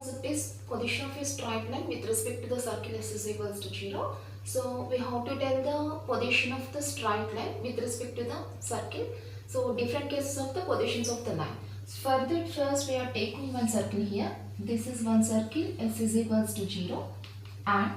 It is position of a straight line with respect to the circle s is equals to 0. So we have to tell the position of the straight line with respect to the circle. So different cases of the positions of the line. For that, first we are taking one circle here. This is one circle, s is equals to 0, and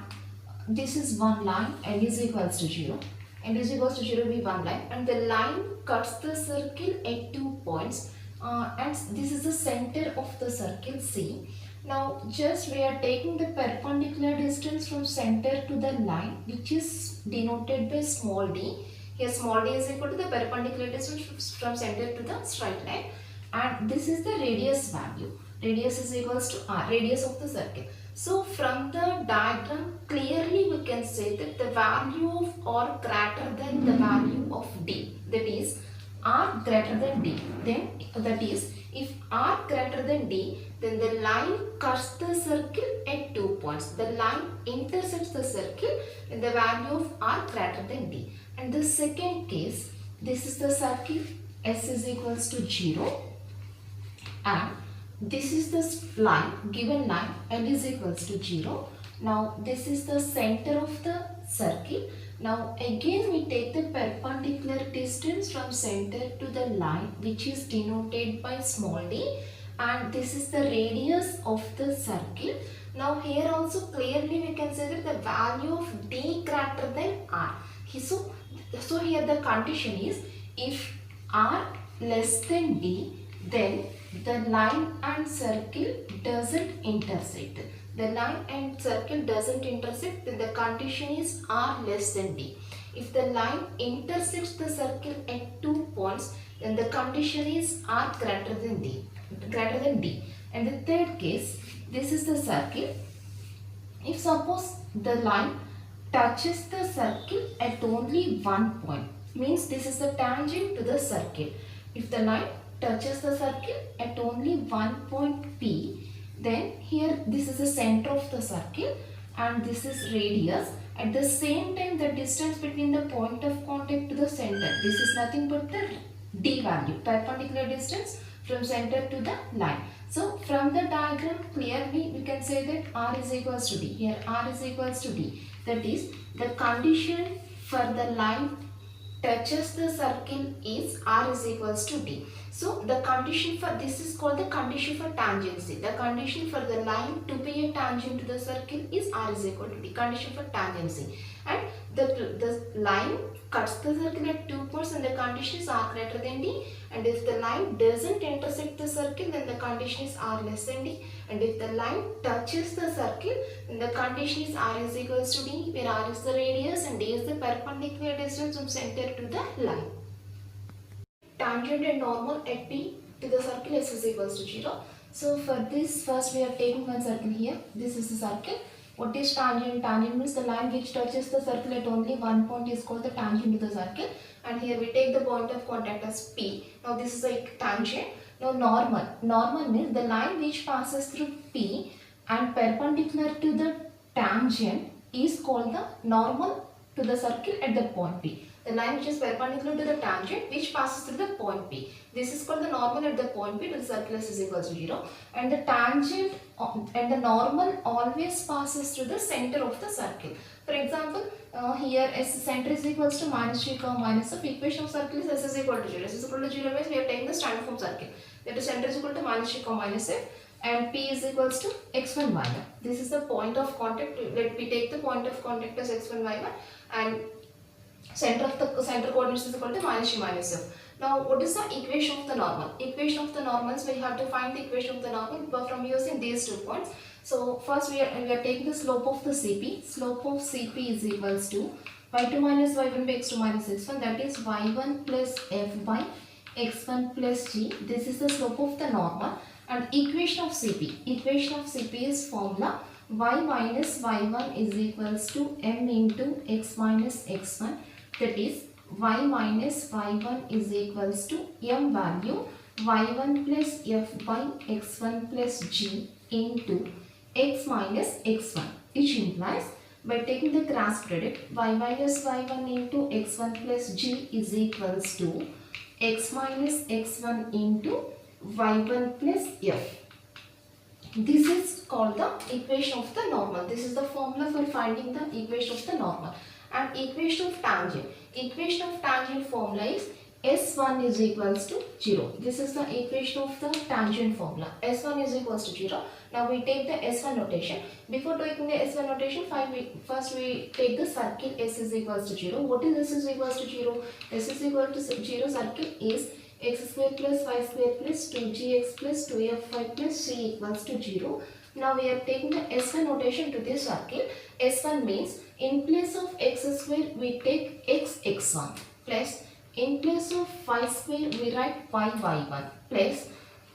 this is one line, n is equals to 0. N is equals to 0 be one line, and the line cuts the circle at 2 points, and this is the center of the circle C. Now just we are taking the perpendicular distance from center to the line, which is denoted by small d. Here small d is equal to the perpendicular distance from center to the straight line, and this is the radius value. Radius is equals to r, radius of the circle. So from the diagram clearly we can say that the value of r greater than the value of d, that is r greater than d, then that is if r greater than d, then the line cuts the circle at 2 points. The line intersects the circle when the value of r greater than d. And the second case, this is the circle s is equals to 0, and this is the line, given line n is equals to 0. Now this is the center of the circle. Now again we take the perpendicular distance from center to the line, which is denoted by small d, and this is the radius of the circle. Now here also clearly we can say that the value of d greater than r. So here the condition is if r less than d, then the line and circle doesn't intersect. The line and circle doesn't intersect, then the condition is r less than d. If the line intersects the circle at 2 points, then the condition is r greater than d. And the third case, this is the circle. If suppose the line touches the circle at only one point, means this is the tangent to the circle. If the line touches the circle at only one point P, then here this is the center of the circle and this is radius. At the same time, the distance between the point of contact to the center, this is nothing but the d value, perpendicular distance from center to the line. So from the diagram clearly we can say that r is equals to d. Here r is equals to d. That is the condition for the line touches the circle is r is equals to d. So the condition for this is called the condition for tangency. The condition for the line to be a tangent to the circle is r is equal to d. Condition for tangency. And the line cuts the circle at 2 points and the condition is r greater than d. And if the line doesn't intersect the circle, then the condition is r less than d. And if the line touches the circle, then the condition is r is equals to d, where r is the radius and d is the perpendicular distance from center to the line. Tangent and normal at P to the circle s is equals to 0. So for this, first we are taking one circle here. This is the circle. What is tangent? Tangent means the line which touches the circle at only one point is called the tangent to the circle. And here we take the point of contact as P. Now this is like tangent. Now normal. Normal means the line which passes through P and perpendicular to the tangent is called the normal to the circle at the point P. The line which is perpendicular to the tangent which passes through the point P. This is called the normal at the point P to the circle s is equals to 0. And the tangent and the normal always passes through the center of the circle. For example, here s center is equals to minus 3 comma minus f. Equation of circle is s is equal to 0. S is equal to 0 means we are taking the standard form circle. That is center is equal to minus 3 comma minus f. And P is equals to x1 y1. This is the point of contact. Let me take the point of contact as x1 y1, and center of the center coordinates is equal to minus 3 minus f. Now what is the equation of the normal? Equation of the normals, we have to find the equation of the normal from using these 2 points. So first we are taking the slope of the CP. Slope of CP is equals to y2 minus y1 by x2 minus x1, that is y1 plus f by x1 plus g. This is the slope of the normal. And equation of CP. Equation of CP is formula y minus y1 is equals to m into x minus x1. That is y minus y1 is equals to m value y1 plus f by x1 plus g into x minus x1, which implies by taking the cross product y minus y1 into x1 plus g is equals to x minus x1 into y1 plus f. This is called the equation of the normal. This is the formula for finding the equation of the normal. And equation of tangent. Equation of tangent formula is S1 is equals to 0. This is the equation of the tangent formula. S1 is equals to 0. Now we take the S1 notation. Before taking the S1 notation, first we take the circle S is equals to 0. What is S is equals to 0? S is equal to 0 circle is x square plus y square plus 2gx plus 2f5 plus c equals to 0. Now we are taking the S1 notation to this circle. S1 means in place of x square we take x1 plus in place of y square we write y1 plus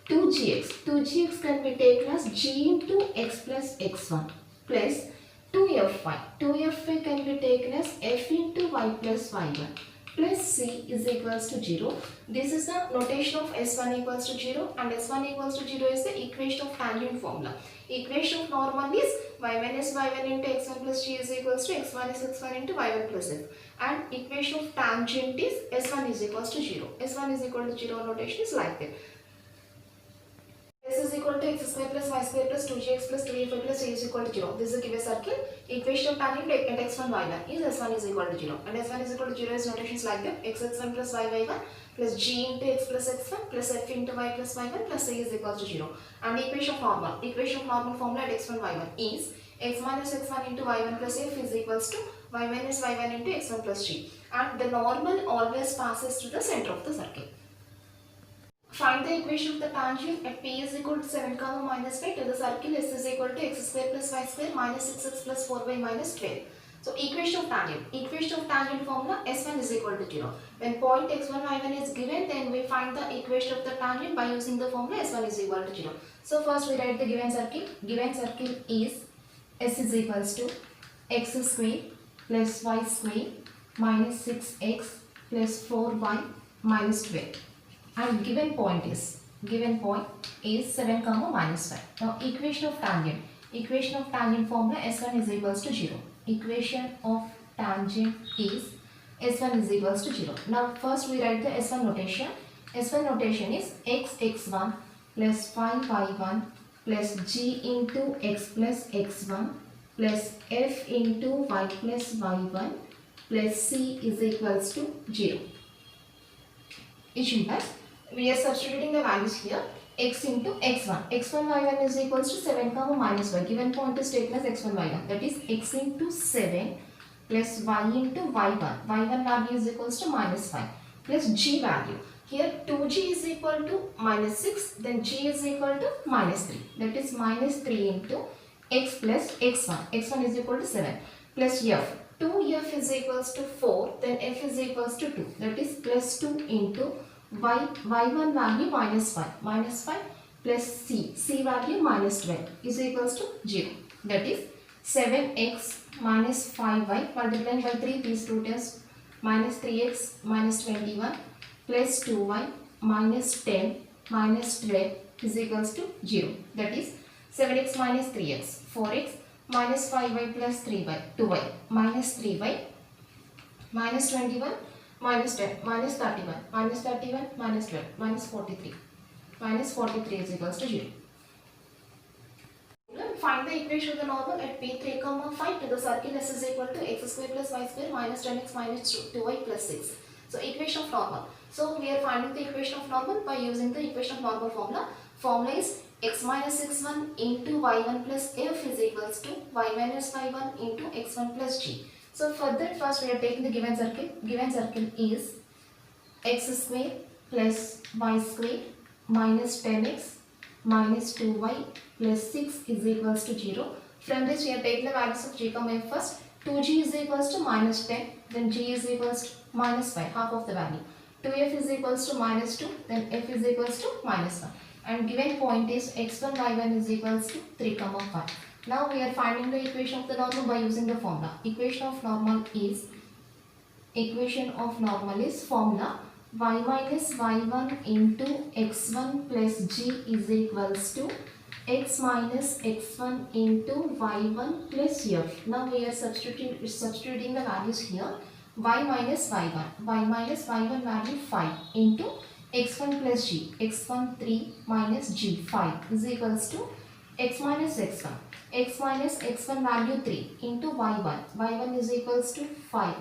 2gx. 2gx can be taken as g into x plus x1 plus 2f5. 2f5 can be taken as f into y plus y1 plus c is equals to 0. This is the notation of S1 equals to 0 and S1 equals to 0 is the equation of tangent formula. Equation of normal is y minus y1 into x1 plus g is equals to x minus x1 into y1 plus f. And equation of tangent is S1 is equals to 0. S1 is equal to 0 notation is like that. S is equal to x square plus y square plus 2gx plus 2f plus c is equal to 0. This is a given circle. Equation of tangent at x1 y1 is S1 is equal to 0. And S1 is equal to 0 is notations like that. X1 plus y1 plus g into x plus x1 plus f into y plus y1 plus c is equal to 0. And equation of normal. Equation of normal formula at x1 y1 is x minus x1 into y1 plus f is equals to y minus y1 into x1 plus g. And the normal always passes to the center of the circle. Find the equation of the tangent at p is equal to 7 comma minus 5 to the circle s is equal to x square plus y square minus 6x plus 4y minus 12. So equation of tangent. Equation of tangent formula S1 is equal to 0. When point x1 y1 is given, then we find the equation of the tangent by using the formula S1 is equal to 0. So first we write the given circle. Given circle is s is equals to x square plus y square minus 6x plus 4y minus 12. And given point is 7 comma minus 5. Now equation of tangent. Equation of tangent formula S1 is equals to 0. Equation of tangent is S1 is equals to 0. Now first we write the S1 notation. S1 notation is x1 plus y1 plus g into x plus x1 plus f into y plus y1 plus c is equals to 0. Issue has we are substituting the values here. X into x1. x1 y1 is equals to 7 comma minus y. Given point is taken as x1 y1. That is x into 7 plus y into y1. y1 value is equals to minus 5 plus g value. Here 2g is equal to minus 6. Then g is equal to minus 3. That is minus 3 into x plus x1. x1 is equal to 7 plus f. 2f is equals to 4. Then f is equals to 2. That is plus 2 into y1 value minus 5 plus c value minus 12 is equals to 0. That is 7x minus 5y multiplying by 3 these two terms minus 3x minus 21 plus 2y minus 10 minus 12 is equals to 0. That is 7x minus 3x 4x minus 5y plus 3y 2y minus 3y minus 21 minus 10, minus 31, minus 31, minus 12, minus 43. Minus 43 is equals to 0. Find the equation of the normal at p3 comma 5 to the circle s is equal to x square plus y square minus 10x minus 2y plus 6. So equation of normal. So we are finding the equation of normal by using the equation of normal formula. Formula is x minus x1 into y1 plus f is equals to y minus y1 into x1 plus g. So for that first we are taking the given circle. Given circle is x square plus y square minus 10x minus 2y plus 6 is equals to 0. From this we are taking the values of g comma f first. 2g is equals to minus 10, then g is equals to minus 5, half of the value. 2f is equals to minus 2, then f is equals to minus 1. And given point is x1 y1 is equals to 3 comma 5. Now we are finding the equation of the normal by using the formula. Equation of normal is formula y minus y1 into x1 plus g is equals to x minus x1 into y1 plus f. Now we are substituting the values here. Y minus y1 value 5 into x1 plus g, x1 3 minus g 5 is equals to x minus x1. X minus x1 value 3 into y1. Y1 is equals to 5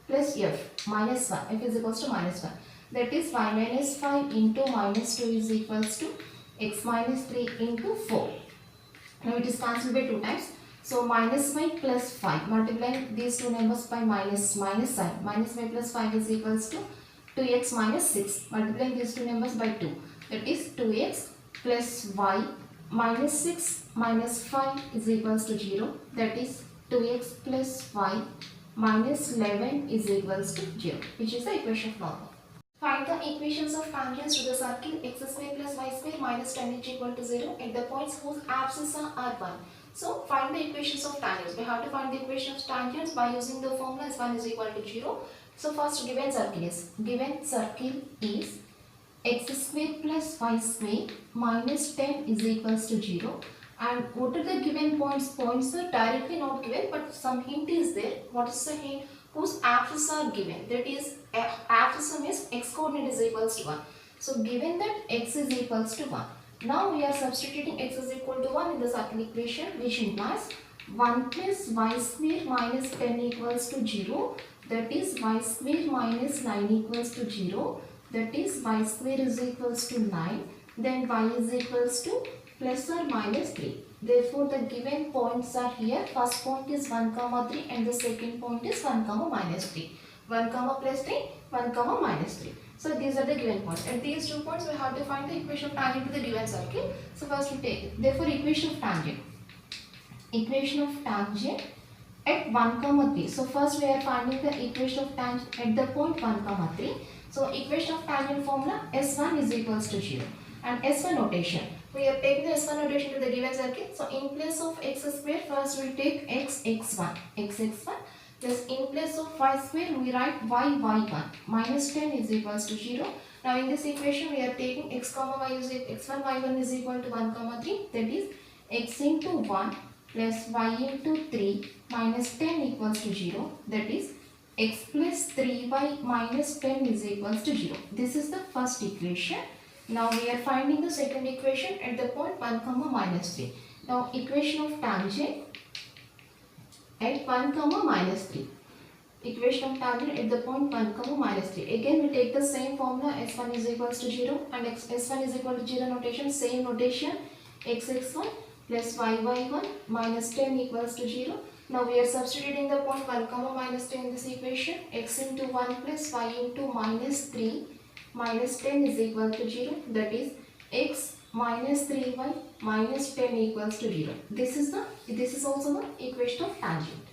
plus f minus 1. F is equals to minus 1. That is y minus 5 into minus 2 is equals to x minus 3 into 4. Now it is cancelled by 2 times. So minus y plus 5. Multiplying these two numbers by minus sign. Minus y plus 5 is equals to 2x minus 6. Multiplying these two numbers by 2. That is 2x plus y minus 6 minus 5 is equals to 0. That is 2x plus y minus 11 is equals to 0. Which is the equation of normal. Find the equations of tangents to the circle x square plus y square minus 10 is equal to 0 at the points whose abscissa are 1. So find the equations of tangents. We have to find the equation of tangents by using the formula s1 is equal to 0. So first given circle is x square plus y square minus 10 is equals to 0. And what are the given points? Points are directly not given, but some hint is there. What is the hint? Whose abscissa are given. That is, abscissa means x coordinate is equals to 1. So given that x is equals to 1. Now we are substituting x is equal to 1 in the circle equation, which implies 1 plus y square minus 10 equals to 0. That is y square minus 9 equals to 0. That is y square is equals to 9. Then y is equals to plus or minus 3. Therefore, the given points are here. First point is 1, 3 and the second point is 1, minus 3. 1, plus 3, 1, minus 3. So, these are the given points. At these 2 points, we have to find the equation of tangent to the given circle. So, first we take it. Therefore, equation of tangent. Equation of tangent at 1, 3. So, first we are finding the equation of tangent at the point 1, 3. So, equation of tangent formula S1 is equals to 0. And S1 notation. We are taking the S1 notation to the given circle. So, in place of x square, first we will take x1. Plus in place of y square, we write y1. Minus 10 is equals to 0. Now, in this equation, we are taking x1, y1 is equal to 1, 3. That is x into 1 plus y into 3 minus 10 equals to 0. That is x plus 3y minus 10 is equals to 0. This is the first equation. Now we are finding the second equation at the point 1, minus 3. Now equation of tangent at 1, minus 3. Equation of tangent at the point 1, minus 3. Again we take the same formula s1 is equals to 0 and s1 is equal to 0 notation. Same notation x1 plus y1 minus 10 equals to 0. Now we are substituting the point 1, minus 10 in this equation. X into 1 plus y into minus 3 minus 10 is equal to 0. That is x minus 3y minus 10 equals to 0. This is also the equation of tangent.